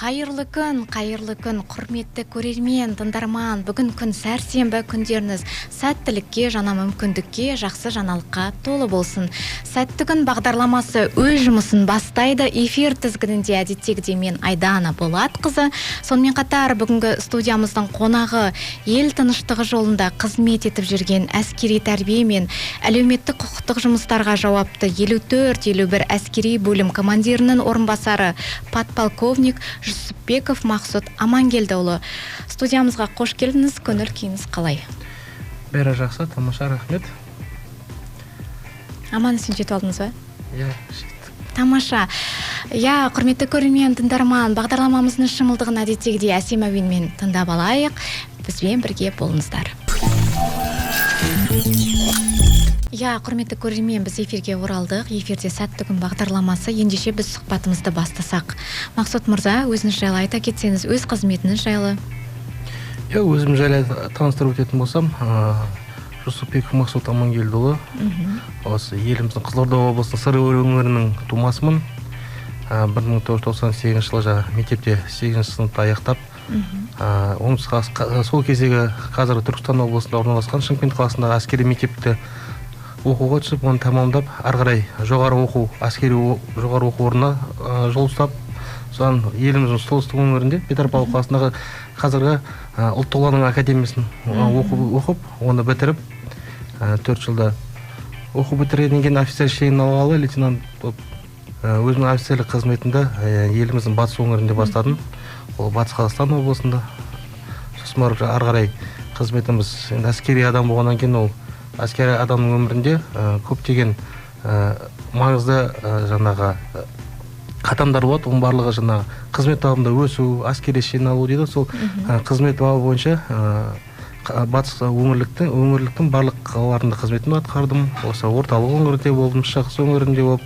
Қайырлы күн, құрметті көрермен, тыңдарман. Бүгін күн сәрсенбі, күндеріңіз сәттілікке, жаңа мүмкіндікке, жақсы жаңалыққа толы болсын. Сәтті күн бағдарламасы өз жұмысын бастайды. Эфир тізгінінде әдеттегідей мен Айдана Болатқызы. Сонымен қатар бүгінгі студиямыздың қонағы ел тыныштығы жолында қызмет етіп жүрген әскери тәрбие мен әлеуметтік құқықтық жұмыстарға жауапты 54-51 әскери бөлім командирінің орынбасары подполковник Жүсіпбеков Мақсұт Амангелдіұлы. Студиямызға қош келдіңіз, көңіл күйіңіз қалай? Бәрі жақсы, тамаша, рахмет. Аман-есен жетіп алдыңыз ба? Иә, жеттік. Тамаша. Құрметті көрермен, тыңдарман, бағдарламамыздың шымылдығын әдеттегідей әсем әуенмен тыңдап алайық. Бізбен бірге болыңыздар. Құрметті көрермен, біз эфирге оралдық. Эфирде сәтті күн бағдарламасы. Ендеше біз сұхбатымызды бастасақ. Мақсұт мырза, өзіңіз жайлы айта кетсеңіз, өз қызметіңіз жайлы. Өзім жайлы таныстырып өтетін болсам, Жүсіпбеков Мақсұт Амангелдіұлы. Осы еліміздің Қызылорда облысының Сырдария өңірінің тумасымын. 1998 жылы мектепте 8 сыныпта аяқтап, сол кездегі қазір Түркістан облысында орналасқан Шымкент қаласындағы әскери мектепті оқуға түсіп, оны тамамдап, ары қарай әскери жоғары оқу орнына жол ұстап, содан еліміздің солтүстік өңірінде Петропавл қаласындағы қазіргі ұлттық ұланның академиясын оқып, оны бітіріп, 4 жылда оқу бітіргеннен кейін офицер шенін алғалы, лейтенант болып, өзімнің офицерлік қызметінде еліміздің батыс өңірінде бастадым. Ол Батыс Қазақстан облысында. Сосын барып ары қарай қызметіміз әскери адам болғаннан кейін, ол әскери адамның өмірінде көптеген маңызды қадамдар болады. Оның барлығы қызмет бабында өсу, әскери шен алу дейді. Сол қызмет бабы бойынша батыс өңірліктің барлық қалаларында қызметін атқардым. Осы орталық өңірінде болдым, шығыс өңірінде болып.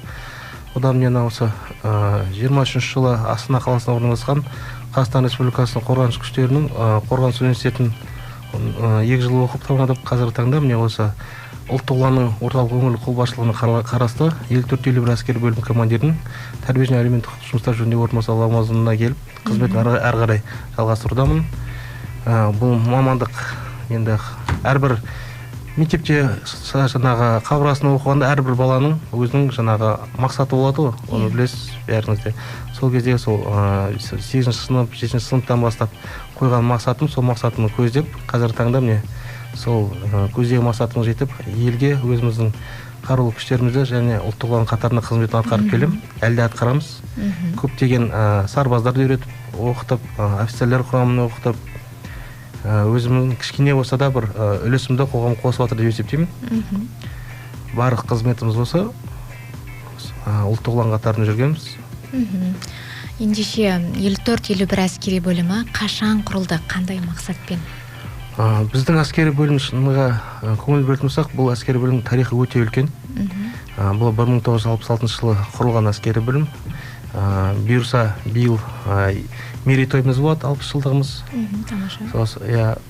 Одан мен осы 23 жылы Астана қаласында орналасқан Қазақстан Республикасының қорғаныс күштерінің қорғаныс университетін 2 жыл оқып тамамдап, қазіргі таңда міне осы ұлттық ұланның орталық өңірлік қолбасшылығына қарасты 54-51 әскери бөлім командирінің тәрбие және әлеуметтік жұмыстар жөніндегі орынбасар лауазымына келіп, қызметін ары қарай жалғастырудамын. Бұл мамандық енді әрбір мектепте қабырғасында оқығанда әрбір баланың өзінің мақсаты болады ғой, оны білесіз бәріңізде. Сол кезде сол 8 сынып, 7 сыныптан бастап қойған мақсатым, сол мақсатымды көздеп, қазіргі таңда міне сол көздеген мақсатыма жетіп, елге өзіміздің қарулы күштерімізді және ұлттық ұлан қатарында қызметін атқарып келем, әлде атқарамыз. Көптеген сарбаздарды үйретіп, оқытып, офицерлер құрамын оқытып, өзімнің кішкене болса да бір үлесімді қоғам қосып жатыр деп есептеймін. Барлық қызметіміз болса ұлттық ұлан қатарында жүргенбіз. Ендеше 54-51 әскери бөлімі қашан құрылды, қандай мақсатпен? Біздің әскери бөлім шыныға көңіл бөлетін болсақ, бұл әскери бөлім тарихы өте үлкен. Бұл 1966 жылы құрылған әскери бөлім. Бұйырса биыл мерейтойымыз болады, 60 жылдығымыз.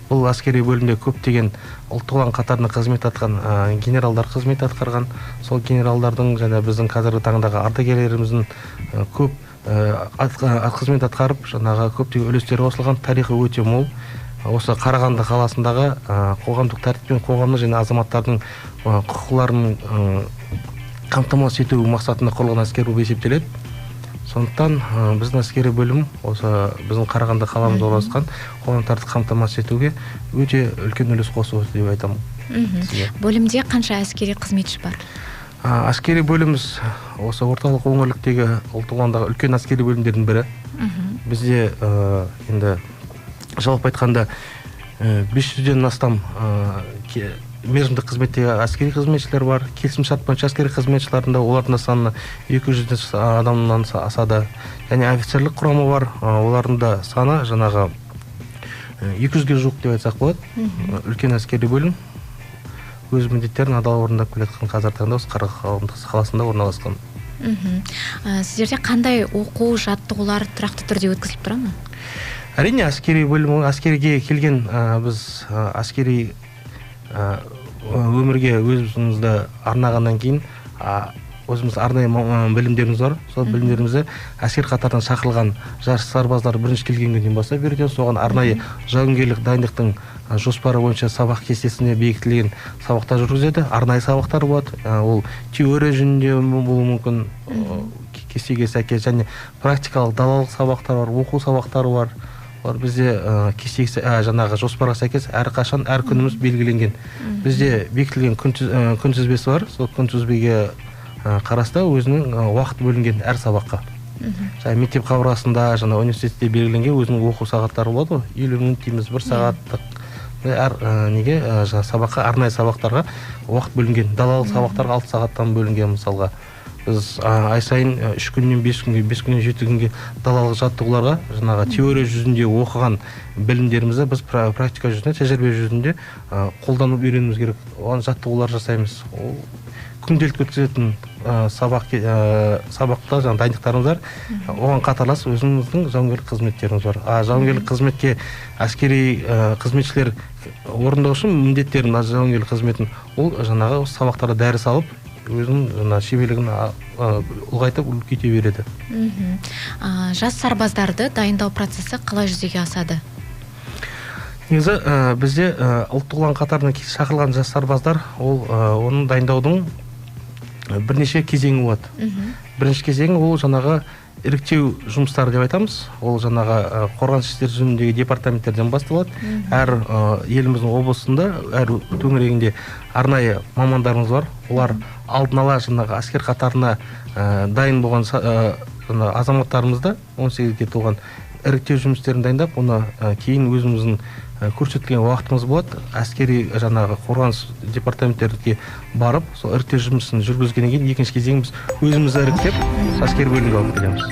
Бұл әскери бөлімде көптеген ұлттық ұлан қатарында қызмет атқан генералдар қызмет атқарған. Сол генералдардың және біздің қазіргі таңдағы ардагерлеріміздің көп қызмет атқарып, көптеген үлестері қосылған, тарихы өте мол. Осы Қарағанды қаласындағы қоғамдық тәртіп пен қоғамның және азаматтардың құқыларын қамтамасыз ету мақсатында құрылған әскери бөлім есептеледі. Сондықтан біздің әскери бөлім осы біздің Қарағанды қаламызда орналасқан қоғамдық тәртіпті қамтамасыз етуге өте үлкен үлес қосып отыр деп айтамын. Бөлімде қанша әскери қызметші бар? Әскери бөліміміз осы орталық өңірліктегі ұлттық ұландағы үлкен әскери бөлімдердің бірі. Бізде енді жалпы айтқанда 500-ден астам мерзімдік қызметтегі әскери қызметшілер бар. Келісімшарт бойынша әскери қызметшілерінде олардың саны 200 адамнан асады. Және офицерлік құрамы бар. Олардың да саны 200-ге жуық деп айтсақ болады. Үлкен әскери бөлім өз міндеттерін адал орындап келе жатқан қазіргі таңда осы Қарағанды қаласында орналасқан. Сіздерде қандай оқу жаттығулар тұрақты түрде өткізіліп тұра ма? Әрине, әскери бөлім, әскерге келген біз әскери өмірге өзімізді арнағаннан кейін өзіміз арнайы білімдеріміз бар. Сол білімдерімізді әскер қатарынан шақырылған жас сарбаздар бірінші келген күннен бастап береді. Соған арнайы жауынгерлік дайындықтың жоспары бойынша сабақ кестесіне бекітілген сабақтар жүргізеді. Арнайы сабақтар болады. Ол теория жүзінде болуы мүмкін, кестеге сәйкес, және практикалық далалық сабақтар бар, оқу сабақтары бар. Бізде кестеге жаңағы жоспарға сәйкес әрқашан әр күніміз белгіленген. Бізде бекітілген күнтізбесі бар. Сол күнтізбеге қарасты өзінің уақыт бөлінген әр сабаққа. Және мектеп қабырғасында, жаңа университетте белгіленген өзінің оқу сағаттары болады. 50 минут дейміз, 1 сағаттық. Әр неге сабаққа, арнайы сабақтарға уақыт бөлінген. Далалық сабақтарға 6 сағаттан бөлінген. Мысалға біз ай сайын 3 күннен 5 күнге, 5 күннен 7 күнге далалық жаттығуларға, жаңағы теория жүзінде оқыған білімдерімізді біз практика жүзінде, тәжірибе жүзінде қолданып үйренуіміз керек. Оған жаттығулар жасаймыз. Күнделікті өткізетін сабақта жаңа дайындықтарымыз бар. Оған қатарлас өзіміздің жауынгерлік қызметтеріміз бар. Жауынгерлік қызметке әскери қызметшілер орындау үшін міндеттерін, жауынгерлік қызметін ол жаңағы сабақтарда дәріс алып, өзінің шеберлігін ұлғайтып үлкейте береді. Жас сарбаздарды дайындау процесі қалай жүзеге асады? Негізі бізде ұлттық ұлан қатарына шақырылған жас сарбаздар, оның дайындаудың бірнеше кезеңі болады. Бірінші кезеңі ол жаңағы іріктеу жұмыстары деп айтамыз. Ол жаңағы қорғаныс істері жөніндегі департаменттерден басталады. Әр еліміздің облысында, әр төңірегінде арнайы мамандарымыз бар. Олар алдын ала жаңағы әскер қатарына дайын болған азаматтарымызды 18-ге толған іріктеу жұмыстерін дайындап, оны кейін өзіміздің көрсетілген уақытымыз болады. Әскери жаңағы қорғаныс департаменттерге барып, сол іріктеу жұмысын жүргізгеннен кейін екінші кезеңіміз өзімізді іріктеп, әскери бөлімге алып келеміз.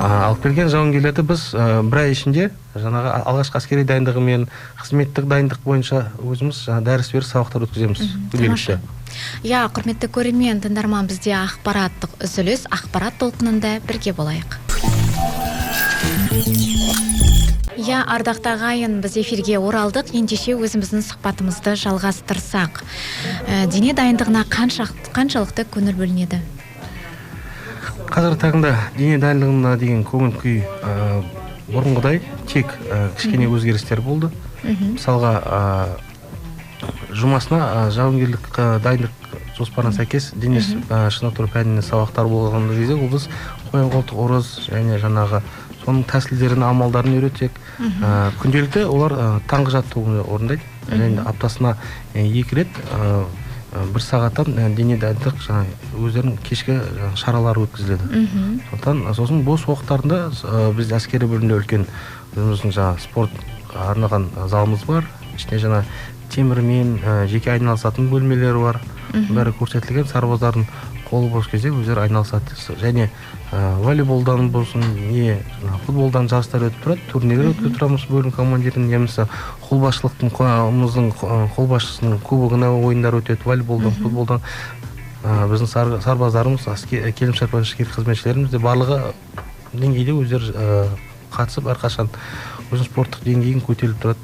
Алып келген жауынгерлерді біз бір ай ішінде жаңағы алғашқы әскери дайындығы мен қызметтік дайындық бойынша өзіміз дәріс беріп сабақтар өткіземіз. Күнделікті. Құрметті көрермен, тыңдарман, бізде ақпараттық үзіліс, ақпарат толқынында бірге болайық. Ардақты ағайын, біз эфирге оралдық. Ендеше өзіміздің сұхбатымызды жалғастырсақ. Дене дайындығына қаншалықты көңіл бөлінеді? Қазіргі таңда дене дайындығына деген көңіл күй бұрынғыдай, тек кішкене өзгерістер болды. Мысалға, жұмасына жауынгерлік дайындық жоспарына сәйкес дене шынықтыру пәніне сабақтар болған кезде ол біз қоян-қолтық ұрыс және жаңағы соның тәсілдерін, амалдарын үйретсек, күнделікті олар таңғы жаттығуды орындайды. Және аптасына 2 рет 1 сағаттан дене дайындық өздерінің кешкі шаралары өткізіледі. Сосын бос уақыттарында біз әскери бөлімде үлкен өзіміздің спорт арналған залымыз бар. Ішінде темірмен жеке айналысатын бөлмелері бар. Бәрі көрсетілген, сарбаздардың қолы бос кезде өздері айналысады. Және волейболдан болсын, футболдан жарыстар өтіп тұрады, турнирлер өткізіп тұрамыз бөлім командирінің, немесе қолбасшылықтың қолбасшысының кубогына ойындар өтеді, волейболдан, футболдан. Біздің сарбаздарымыз, келімшарт әскери қызметшілеріміз де барлығы деңгейде өздері қатысып, әрқашан өзінің спорттық деңгейін көтеріліп тұрады.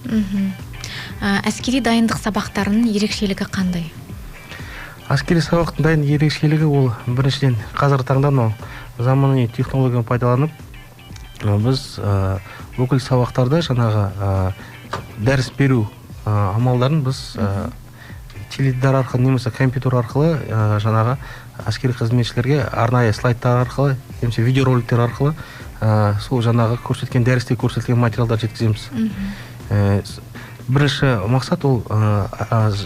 Әскери дайындық сабақтарының ерекшелігі қандай? Әскери сабақтың дайындық ерекшелігі ол біріншіден қазіргі таңда заманауи технологияны пайдаланып, біз бүкіл сабақтарда жаңағы дәріс беру амалдарын біз теледидар арқылы немесе компьютер арқылы жаңағы әскери қызметшілерге арнайы слайдтар арқылы немесе видеороликтер арқылы сол жаңағы көрсеткен дәрісте көрсетілген материалдар жеткіземіз. Бірінші мақсат ол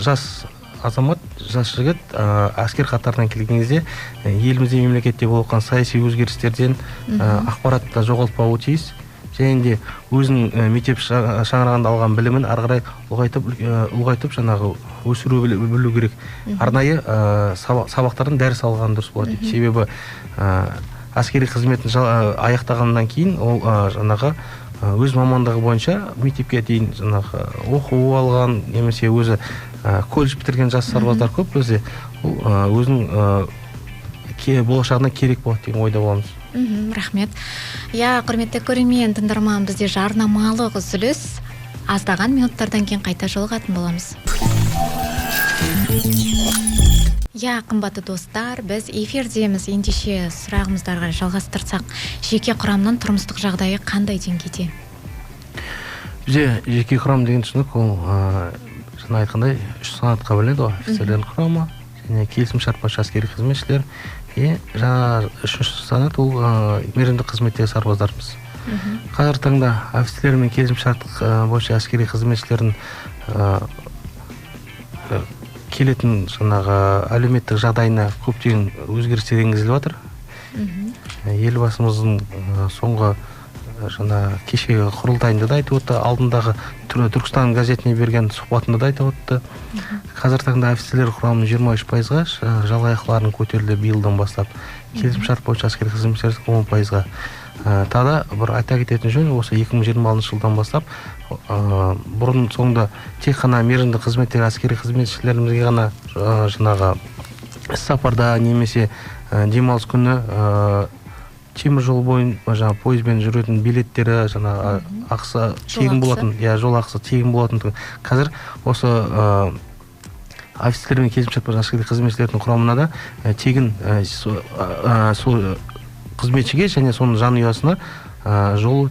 жас азамат, жас жігіт әскер қатарынан келген кезде елімізде мемлекетте болып жатқан саяси өзгерістерден ақпаратты жоғалтпауы тиіс. Және де өзінің мектеп шаңырағында алған білімін ары қарай ұлғайтып жаңағы өсіру білу керек. Арнайы сабақтардан дәріс алған дұрыс болады. Себебі әскери қызметін аяқтағаннан кейін ол жаңағы өз мамандығы бойынша мектепке дейін жаңағы оқу алған, немесе өзі колледж бітірген жас сарбаздар көп. Бізде өзінің болашағына керек болады деген ойда боламыз. Рахмет. Құрметті көрермен, тыңдарман, бізде жарнамалық үзіліс. Аздаған минуттардан кейін қайта жолығатын боламыз. Қымбатты достар, біз эфирдеміз. Ендеше сұрағымыздарға жалғастырсақ, жеке құрамның тұрмыстық жағдайы қандай деңгейде? Бізде жеке құрам деген түсінік ол жаңа айтқандай 3 санатқа бөлінеді ғой. Офицерлердің құрамы және келісімшарт бойынша әскери қызметшілер. Жаңа 3-ші санат ол мерзімдік қызметтегі сарбаздарымыз. Қазіргі таңда офицерлер мен келісімшарт бойынша әскери қызметшілердің келетін жаңағы әлеуметтік жағдайына көптеген өзгерістер енгізіліп жатыр. Елбасымыздың соңғы жаңа кешегі құрылтайында да айтып өтті, алдындағы Түркістан газетіне берген сұхбатында да айтып өтті. Қазіргі таңда офицерлер құрамының 23%-ға, жалақыларының көтерілді биылдан бастап. Келісімшарт бойынша әскери қызметшілер 10%-ға. Тағы бір айта кететін жөн, осы 2026 жылдан бастап бұрын соңында тек қана мерзімді қызметтегі әскери қызметшілерімізге ғана жаңағы іс-сапарда немесе демалыс күні темір жол бойынша жаңа пойызбен жүретін билеттері жаңа ақысы тегін болатын, жол ақысы тегін болатын. Қазір осы офицерлер мен келісімшарт бойынша әскери қызметшілердің құрамына да тегін сол қызметшіге және соның жанұясына жол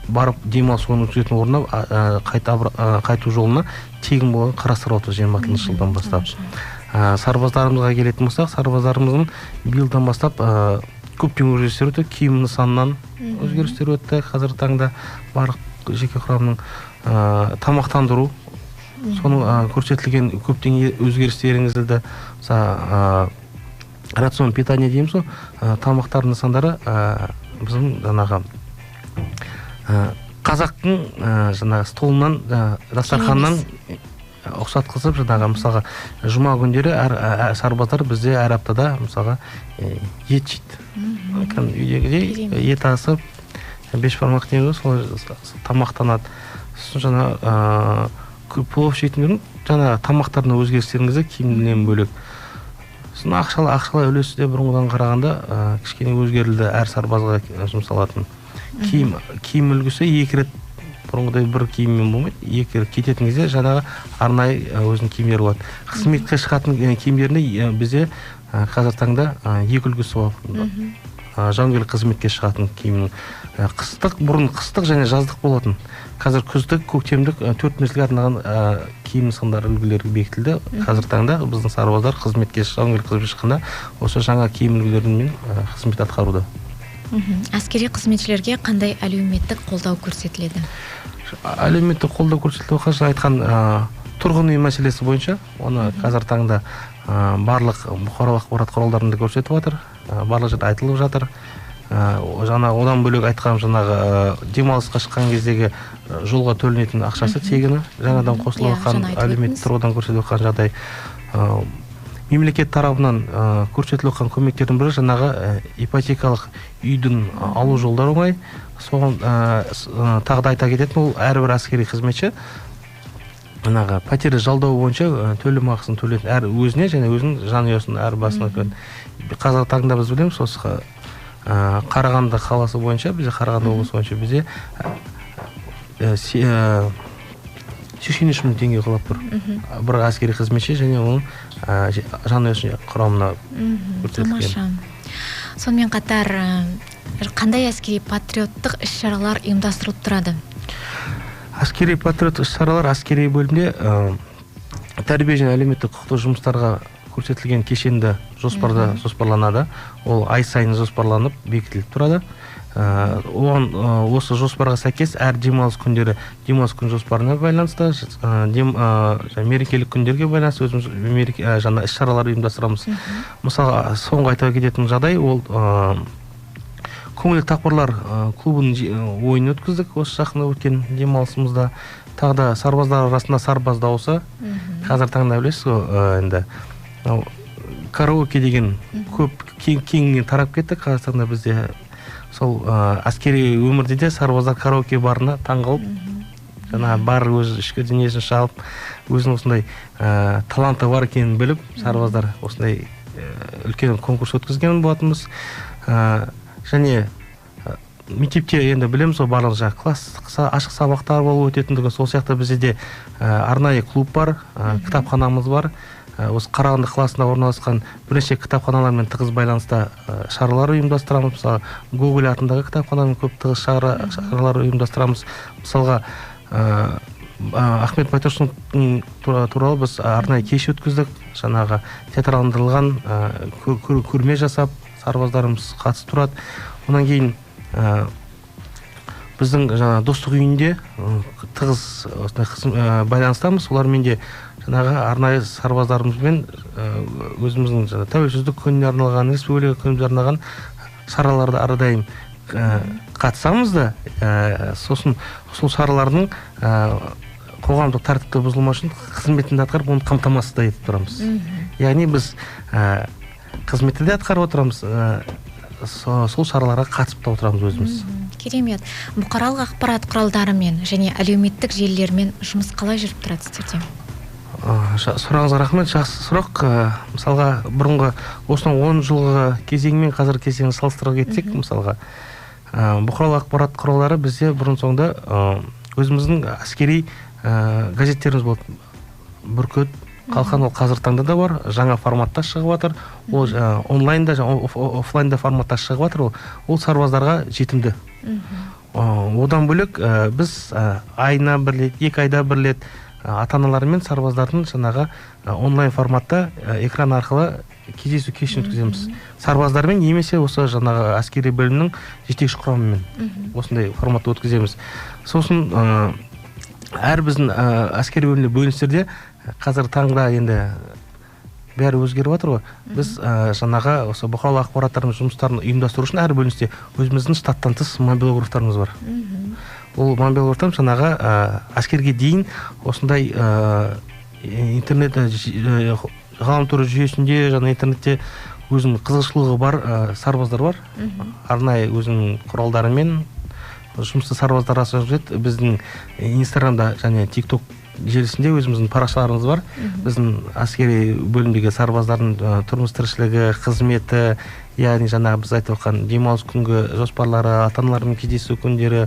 барып демалыс өткізетін орнына қайту жолына тегін болған қарастырылып отыр 26 жылдан бастап. Сарбаздарымызға келетін болсақ, сарбаздарымыздың биылдан бастап көптеген өзгерістер өтті. Киім нысанынан өзгерістер өтті. Қазіргі таңда барлық жеке құрамның тамақтандыру соның көрсетілген көптеген өзгерістер енгізілді. Рацион питание дейміз ғой, тамақтар нысандары біздің жаңағы қазақтың жаңағы столынан, дастарханнан ұқсат қылып жаңағы мысалға жұма күндері сарбаздар бізде әр аптада мысалға ет жейді. Үйдегідей ет асып, бешбармақ дейміз, сол тамақтанады. Сосын жаңа плов жейтіндердің жаңа тамақтарына өзгерістеріңізді киімнен бөлек. Сосын ақшалай үлесі де бұрынғыдан қарағанда кішкене өзгерілді, әр сарбазға жұмсалатын. Киім үлгісі 2 рет, бұрынғыдай бір киіммен болмайды, 2 рет кететін кезде жаңағы арнайы өзінің киімдері болады. Қызметке шығатын киімдерінде бізде қазір таңда 2 үлгісі бар. Жауынгерлік қызметке шығатын киімнің бұрын қыстық және жаздық болатын. Қазір күздік, көктемдік 4 мезгілге арналған киім нысандары үлгілері бекітілді. Қазір таңда біздің сарбаздар қызметке жауынгерлік қызметке шыққанда осы жаңа киім үлгілерімен қызмет атқаруда. Әскери қызметшілерге қандай әлеуметтік қолдау көрсетіледі? Әлеуметтік қолдау көрсетілуі қажет айтқан тұрғын үй мәселесі бойынша, оны қазір таңда барлық бұқаралық ақпарат құралдарында көрсетіп жатыр, барлық жерде айтылып жатыр. Жаңа одан бөлек айтқан жаңағы демалысқа шыққан кездегі жолға төленетін ақшасы тегіні жаңадан қосылып жатқан әлеуметтік тұрғыдан көрсетіліп жатқан жағдай. Мемлекет тарапынан көрсетіліп жатқан көмектердің бірі жаңағы ипотекалық үйдің алу жолдары оңай. Соған тағы да айта кететін, ол әрбір әскери қызметші пәтері жалдау бойынша төлем ақысын төлейтін, әр өзіне және өзінің жанұясының әр басына. Қазіргі таңда біз білеміз, осы Қарағанды қаласы бойынша, бізде Қарағанды облысы бойынша бізде 83 мың теңге қалап тұр. Бір әскери қызметші және оның жанұясының құрамына көрсетілген. Сонымен қатар қандай әскери патриоттық іс-шаралар ұйымдастырылып тұрады? Әскери патриоттық іс-шаралар әскери бөлімде тәрбие және әлеуметтік құқықтық жұмыстарға көрсетілген кешенді жоспарланады. Ол ай сайын жоспарланып бекітіліп тұрады. Оған осы жоспарға сәйкес әр демалыс күндері демалыс күн жоспарына байланысты, мерекелік күндерге байланысты өзіміз жаңа іс-шаралар ұйымдастырамыз. Мысалы, соңғы айта кететін жағдай ол көңілді тақпырлар клубының ойын өткіздік осы жақында өткен демалысымызда. Тағы да сарбаздар арасында сарбаз дауысы. Қазір таңда білесіз ғой, енді караоке деген көп кеңінен тарап кетті. Қазір таңда бізде сол әскери өмірде де сарбаздар караоке барына таңғалып, жаңа бар өз ішкі дүниесін шалып, өзінің осындай таланты бар екенін біліп, сарбаздар осындай үлкен конкурс өткізген болатынбыз. Және мектепте енді білеміз, сол барлық класс ашық сабақтар болып өтетіндігі, сол сияқты бізде де арнайы клуб бар, кітапханамыз бар. осы Қарағанды қаласында орналасқан бірнеше кітапханалармен тығыз байланыста шаралар ұйымдастырамыз. Мысалы, Гоголь атындағы кітапханамен көп тығыз шаралар ұйымдастырамыз. Мысалға, Ахмет Байтұрсынов туралы біз арнайы кеш өткіздік. Жаңағы театраландырылған көрме жасап, сарбаздарымыз қатысып тұрады. Онан кейін біздің жаңа достық үйінде тығыз байланыстамыз. Олармен де жаңағы арнайы сарбаздарымызбен өзіміздің тәуелсіздік күніне арналған, республика күніне арналған шараларды әрдайым қатысамыз да, сосын сол шаралардың қоғамдық тәртіпті бұзылмау үшін қызметінде атқарып, оны қамтамасыз да етіп тұрамыз. Яғни біз қызметті де атқарып отырамыз, сол шараларға қатысып та отырамыз өзіміз. Керемет. Бұқаралық ақпарат құралдарымен және әлеуметтік желілермен жұмыс қалай жүріп тұрады сіздерде? Сұрағыңызға рахмет, жақсы сұрақ. Мысалға, бұрынғы осының 10 жылғы кезеңмен қазіргі кезеңін салыстыра кетсек, мысалға, бұқаралық ақпарат құралдары бізде бұрын соңды өзіміздің әскери газеттеріміз болды. Бүркіт, Қалқан, ол қазіргі таңда да бар, жаңа форматта шығып жатыр. Ол онлайнда, офлайнда форматта шығып жатыр. Ол сарбаздарға жетімді. Одан бөлек біз айына бір рет, 2 айда бір рет ата-аналармен сарбаздардың жаңағы онлайн форматта экран арқылы кездесу кешін өткіземіз. Сарбаздармен немесе осы жаңағы әскери бөлімнің жетекші құрамымен осындай форматта өткіземіз. Сосын әр біздің әскери бөліністерде қазір таңда енді бәрі өзгеріп жатыр ғой. Біз жаңағы осы бұқаралық ақпараттардың жұмыстарын ұйымдастыру үшін әр бөліністе өзіміздің штаттан тыс мобилографтарымыз бар. Ол мобилографтар жаңағы әскерге дейін осындай интернет ғаламтор жүйесінде, жаңа интернетте өзінің қызығушылығы бар сарбаздар бар. Арнайы өзінің құралдарымен жұмысты сарбаздар жасап біздің Инстаграмда және TikTok желісінде өзіміздің парақшаларымыз бар. Біздің әскери бөлімдегі сарбаздардың тұрмыс тіршілігі, қызметі, яғни жаңағы біз айтып отқан демалыс күнгі жоспарлары, ата-аналармен кездесу күндері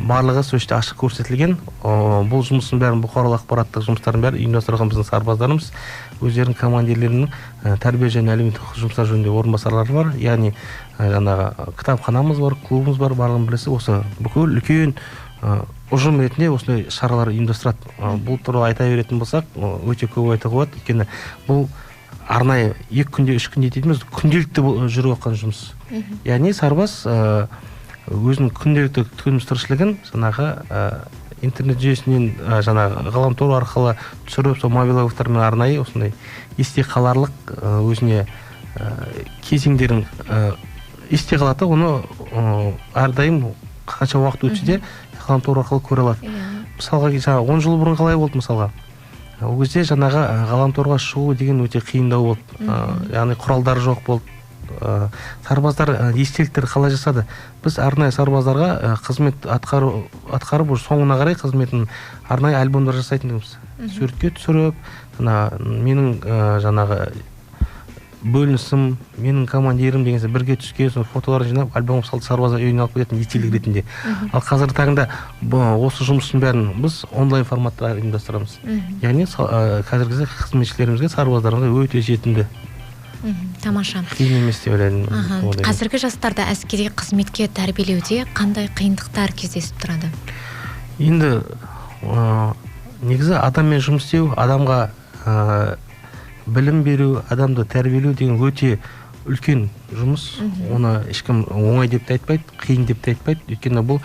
барлығы сол жерде ашық көрсетілген. Бұл жұмыстың бәрін, бұқаралық ақпараттық жұмыстардың бәрін ұйымдастырған біздің сарбаздарымыз өздерінің командирлерінің тәрбие және әлеуметтік жұмыстар жөнінде орынбасарлары бар. Яғни жаңағы кітапханамыз бар, клубымыз бар, барлығын білесіз. Осы бүкіл үлкен ұжым ретінде осындай шаралар ұйымдастырады. Бұл туралы айта беретін болсақ, өте көп айтуға болады. Өйткені бұл арнайы 2 күнде, 3 күнде дейтініміз күнделікті жүріп жатқан жұмыс. Яғни сарбаз өзінің күнделікті тұрмыс тіршілігін жаңағы интернет жүйесінен жаңағы ғаламтор арқылы түсіріп, сол мобилографтармен арнайы осындай есте қаларлық өзіне кезеңдерін есте қалады, оны әрдайым қанша уақыт өтсе де ғаламтор арқылы көре алады. Мысалға, 10 жыл бұрын қалай болды мысалға? Ол кезде жаңағы ғаламторға шығу деген өте қиындау болды. Яғни құралдары жоқ болды. Сарбаздар естеліктер қалай жасады? Біз арнайы сарбаздарға қызмет атқарып, соңына қарай қызметін арнайы альбомдар жасайтынбыз. Суретке түсіріп, менің жаңағы бөлінісім, менің командирім деген сияқты бірге түскен соң фотоларын жинап, альбом салды, сарбаздар үйіне алып кететін естелік ретінде. Ал қазіргі таңда осы жұмыстың бәрін біз онлайн форматта ұйымдастырамыз. Яғни қазіргі қызметшілерімізге, сарбаздарымызға өте жетімді. Тамаша. Қиын емес деп ойлаймын. Қазіргі жастарда әскери қызметке тәрбиелеуде қандай қиындықтар кездесіп тұрады? Енді негізі адаммен жұмыс істеу, адамға білім беру, адамды тәрбиелеу деген өте үлкен жұмыс. Оны ешкім оңай деп те айтпайды, қиын деп те айтпайды. Өйткені бұл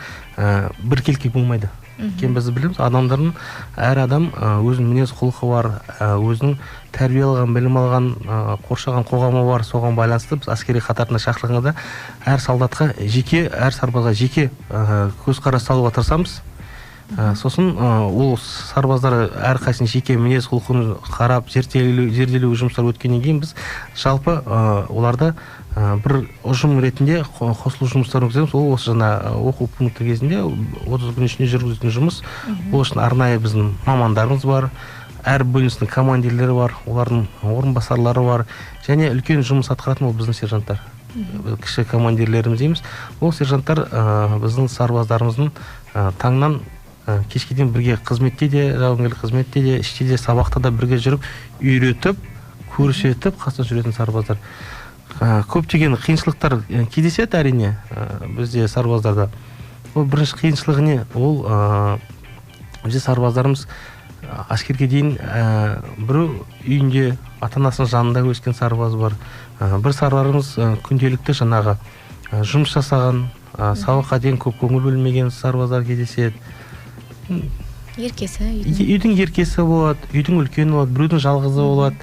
біркелкі болмайды. Өйткені біз білеміз, адамдардың әр адам өзінің мінез құлқы бар, өзінің тәрбие алған, білім алған, қоршаған қоғамы бар. Соған байланысты біз әскери қатарына шақырғанда әр солдатқа жеке, әр сарбазға жеке көзқарас салуға тырысамыз. Сосын ол сарбаздар әрқайсының жеке мінез құлқын қарап, зерделеу жұмыстар өткеннен кейін біз жалпы оларды бір ұжым ретінде қосылу жұмыстарын өткіземіз. Ол осы жаңа оқу пункті кезінде 30 күн ішінде жүргізетін жұмыс. Ол үшін арнайы біздің мамандарымыз бар, әр бөліністің командирлері бар, олардың орынбасарлары бар, және үлкен жұмыс атқаратын ол біздің сержанттар. Кіші командирлеріміз дейміз. Ол сержанттар біздің сарбаздарымыздың таңнан кешке дейін бірге қызметте де, жауынгерлік қызметте де, іште де, сабақта да бірге жүріп, үйретіп, көрсетіп қасында жүретін сарбаздар. Көптеген қиыншылықтар кездеседі әрине бізде сарбаздарда. Ол бірінші қиыншылығы не? Ол бізде сарбаздарымыз әскерге дейін біреу үйінде ата-анасының жанында өскен сарбаз бар. Бір сарбазымыз күнделікті жаңағы жұмыс жасаған, сабаққа дейін көп көңіл бөлмеген сарбаздар кездеседі. Еркесі, үйдің еркесі болады, үйдің үлкені болады, біреудің жалғызы болады.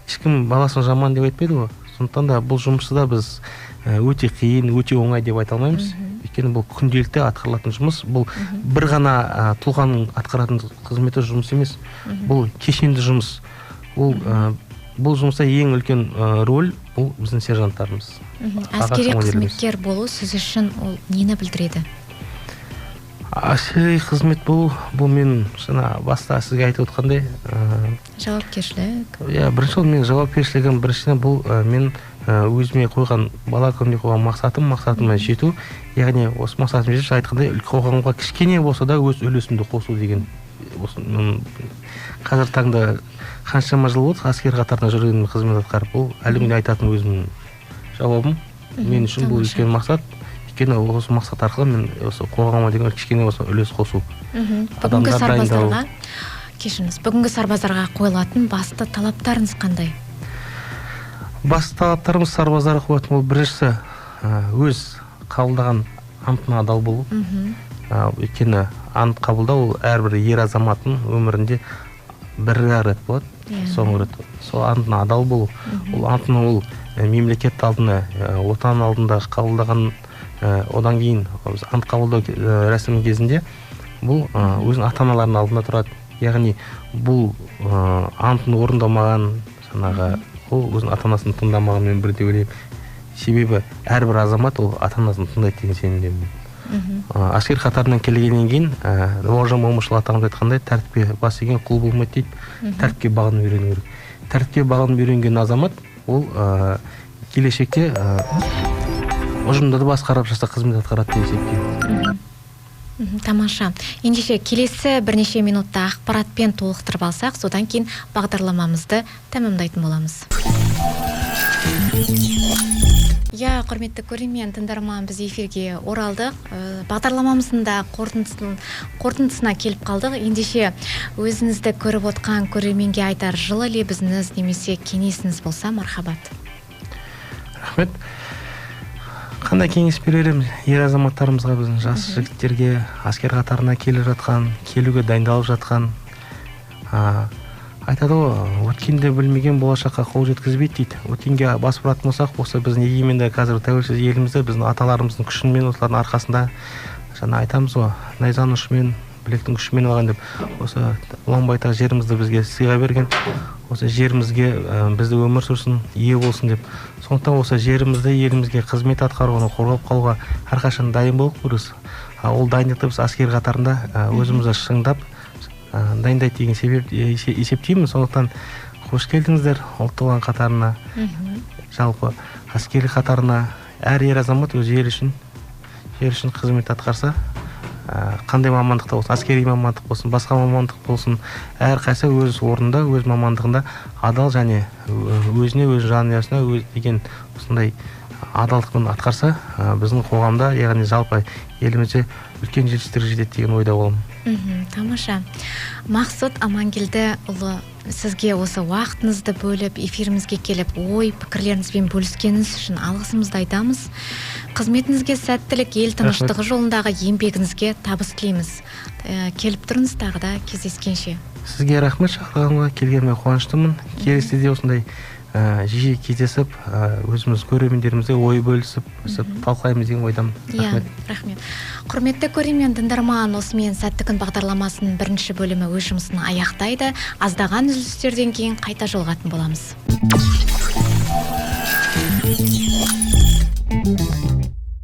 Ешкім баласын жаман деп айтпайды ғой. Сондықтан да бұл жұмысты да біз өте қиын, өте оңай деп айта алмаймыз. Өйткені бұл күнделікті атқарылатын жұмыс. Бұл бір ғана тұлғаның атқаратын қызметі жұмыс емес. Бұл кешенді жұмыс. Бұл жұмыста ең үлкен рөл бұл біздің сержанттарымыз. Әскери қызметкер болу сіз үшін ол нені білдіреді? Әскери қызмет болу, бұл мен жаңа баста сізге айтып отқандай жауапкершілік. Бірінші ол мен жауапкершілігім, біріншіден бұл мен өзіме қойған, бала күнімде қойған мақсатыма жету. Яғни осы мақсатым жетіп айтқандай қоғамға кішкене болса да өз үлесімді қосу деген. Қазір таңда қаншама жыл болды әскер қатарында жүрген қызмет атқарып, бұл әлі күнге айтатын өзімнің жауабым. Мен үшін бұл үлкен мақсат. Өйткені осы мақсат арқылы мен осы қоғамға деген кішкене болса үлес қосу. Бүгінгі сарбаздарға қойылатын басты талаптарыңыз қандай? Басты талаптарымыз сарбаздарға қойылатын ол біріншісі өз қабылдаған антына адал болу. Өйткені ант қабылдау ол әрбір ер азаматтың өмірінде бір рет болады, соңғы рет. Сол антына адал болу. Ол антына ол мемлекет алдына, отан алдында қабылдаған, одан кейін ант қабылдау рәсімі кезінде бұл өзінің ата-аналарының алдында тұрады. Яғни бұл антын орындамаған, ол өзінің ата-анасын тыңдамағанмен бір деп ойлаймын. Себебі әрбір азамат ол ата-анасын тыңдайды деген сенімдемін. Әскер қатарынан келгеннен кейін Бауыржан Момышұлы атамыз айтқандай, тәртіпке бас иген құл болмайды дейді. Тәртіпке бағынып үйрену керек. Тәртіпке бағынып үйренген азамат ол келешекте ұжымда да басқарып жаста қызмет атқарады деп есептеймін. Тамаша. Ендеше келесі бірнеше минутта ақпаратпен толықтырып алсақ, содан кейін бағдарламамызды тәмамдайтын боламыз. Құрметті көрермен тыңдарман, біз эфирге оралдық. Бағдарламамыздың да қорытындысына келіп қалдық. Ендеше өзіңізді көріп отқан көрерменге айтар жылы лебізіңіз немесе кеңесіңіз болса, мархабат. Рахмет. Қандай кеңес берерім ер азаматтарымызға, біздің жас жігіттерге, әскер қатарына келіп жатқан, келуге дайындалып жатқан, айтады ғой, өткенде білмеген болашаққа қол жеткізбейді дейді. Өткенге бас бұратын болсақ, осы біздің егеменді қазір тәуелсіз елімізде біздің аталарымыздың күшімен, осылардың арқасында жаңа айтамыз ғой, найзаның ұшымен, білектің күшімен алған деп, осы ұлан-байтақ жерімізді бізге сыйға берген, осы жерімізге бізді өмір сүрсін, ие болсын деп. Сондықтан осы жерімізді, елімізге қызмет атқаруға, қорғап қалуға әрқашан дайын болу керекпіз. Ол дайындықты біз әскер қатарында өзімізді шыңдап дайындайды деген себеп есептеймін. Сондықтан қош келдіңіздер ұлттық ұлан қатарына, жалпы әскери қатарына. Әр ер азамат өз жер үшін қызмет атқарса, қандай мамандықта болсын, әскери мамандық болсын, басқа мамандық болсын, әрқайсы өз орнында, өз мамандығында адал және өзіне, өз жанұясына деген осындай адалдықпен атқарса, біздің қоғамда, яғни жалпы елімізде үлкен жетістіктерге жетеді деген ойда боламын. Тамаша. Мақсұт Амангелдіұлы, сізге осы уақытыңызды бөліп, эфирімізге келіп, ой, пікірлеріңізбен бөліскеніңіз үшін алғысымызды айтамыз. Қызметіңізге сәттілік, ел тыныштығы жолындағы еңбегіңізге табыс тілейміз. Келіп тұрыңыз тағы да кездескенше. Сізге рахмет, шақырғанға келгеніме қуаныштымын. Келесіде осындай жиі кездесіп, өзіміз көрермендерімізге ой бөлісіп, талқылаймыз деген ойдамын. Рахмет. Құрметті көрермен тыңдарман, осымен сәтті күн бағдарламасының бірінші бөлімі өз жұмысын аяқтайды. Аздаған үзілістерден кейін қайта жолығатын боламыз.